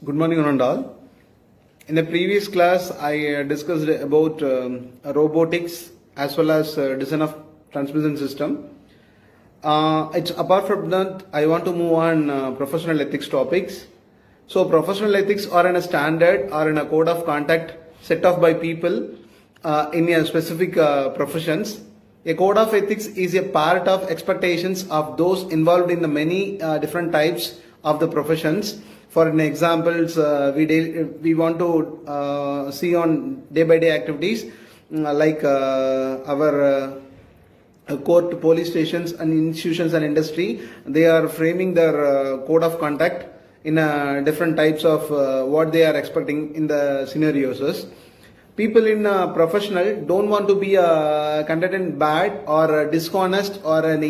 Good morning, one and all. In the previous class, I discussed about robotics as well as design of transmission system. It's apart from that, I want to move on professional ethics topics. So, professional ethics are in a standard or in a code of conduct set off by people in a specific professions. A code of ethics is a part of expectations of those involved in the many different types of the professions. For an examples, we want to see on day-by-day activities like our court, police stations, and institutions and industry. They are framing their code of conduct in different types of what they are expecting in the scenarios. People in professional don't want to be conducted bad or dishonest or an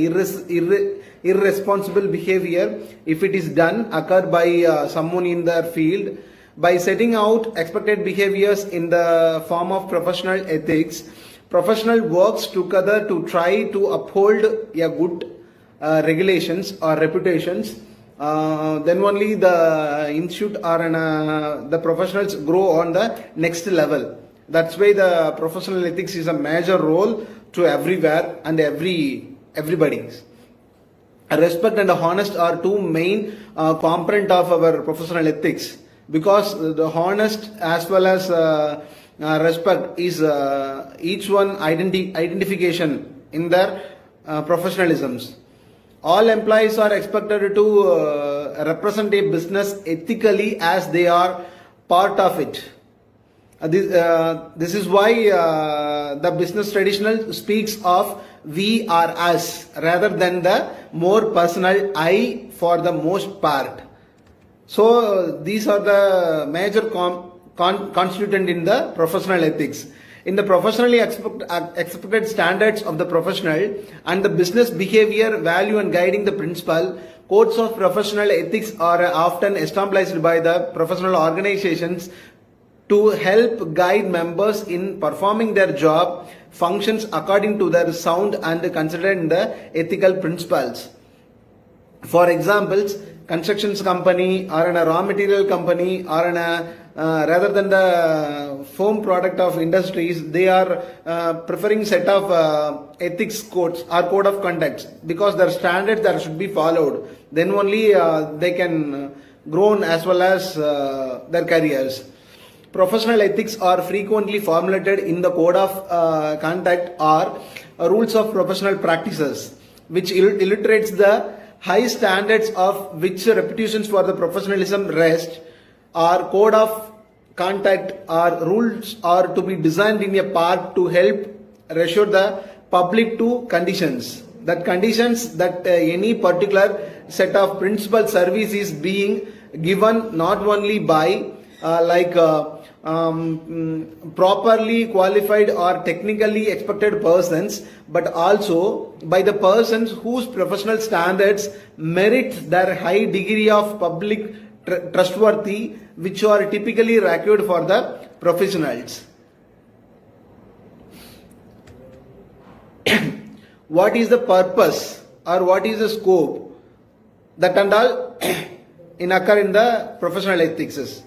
irresponsible behavior if it is done occur by someone in their field. By setting out expected behaviors in the form of professional ethics, professional works together to try to uphold a good regulations or reputations. Then only the institute or the professionals grow on the next level. That's why the professional ethics is a major role to everywhere and everybody. Respect and honest are two main component of our professional ethics, because the honest as well as respect is each one identification in their professionalisms. All employees are expected to represent a business ethically as they are part of it. This is why the business traditional speaks of we or us rather than the more personal I for the most part. So these are the major constituent in the professional ethics. In the professionally expected standards of the professional and the business behavior, value and guiding the principle, codes of professional ethics are often established by the professional organizations to help guide members in performing their job functions according to their sound and considering the ethical principles. For examples, constructions company or in a raw material company or in a rather than the foam product of industries, they are preferring set of ethics codes or code of conduct because their standards that should be followed. Then only they can grow as well as their careers. Professional ethics are frequently formulated in the code of conduct or rules of professional practices, which illustrates the high standards of which reputations for the professionalism rest. Or code of conduct or rules are to be designed in a part to help reassure the public to conditions that any particular set of principal service is being given not only by properly qualified or technically expected persons, but also by the persons whose professional standards merit their high degree of public trustworthy, which are typically required for the professionals. What is the purpose or what is the scope that and all occur in the professional ethics?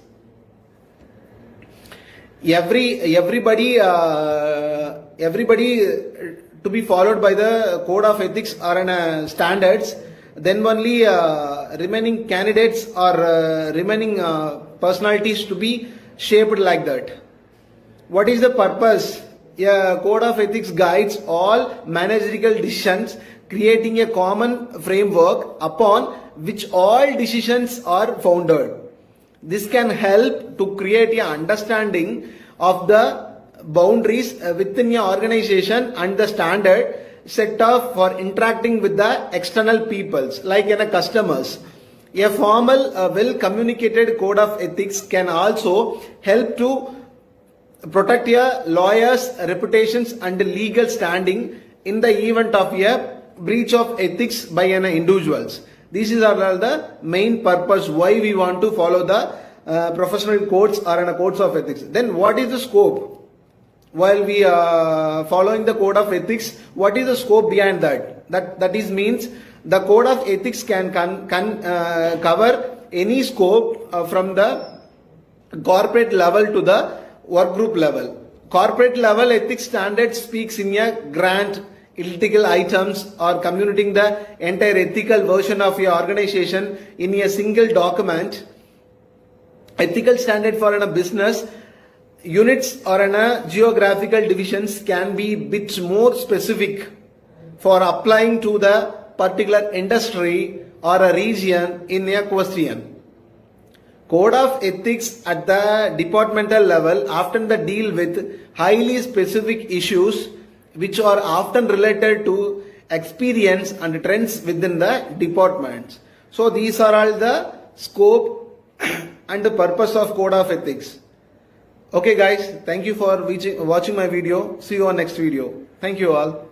Everybody to be followed by the code of ethics or standards. Then only remaining candidates or remaining personalities to be shaped like that. What is the purpose? A code of ethics guides all managerial decisions, creating a common framework upon which all decisions are founded. This can help to create an understanding of the boundaries within an organization and the standard set off for interacting with the external peoples like customers. A formal, well-communicated code of ethics can also help to protect a lawyer's reputations and legal standing in the event of a breach of ethics by individuals. These are the main purpose why we want to follow the professional codes or codes of ethics. Then what is the scope? While we are following the code of ethics, what is the scope behind that? That is means the code of ethics can cover any scope from the corporate level to the work group level. Corporate level ethics standard speaks in a grand ethical items or communicating the entire ethical version of your organization in a single document. Ethical standard for a business units or in a geographical divisions can be bit more specific for applying to the particular industry or a region in a question. Code of ethics at the departmental level often the deal with highly specific issues which are often related to experience and trends within the departments. So these are all the scope and the purpose of code of ethics. Okay guys, thank you for watching my video. See you on next video. Thank you all.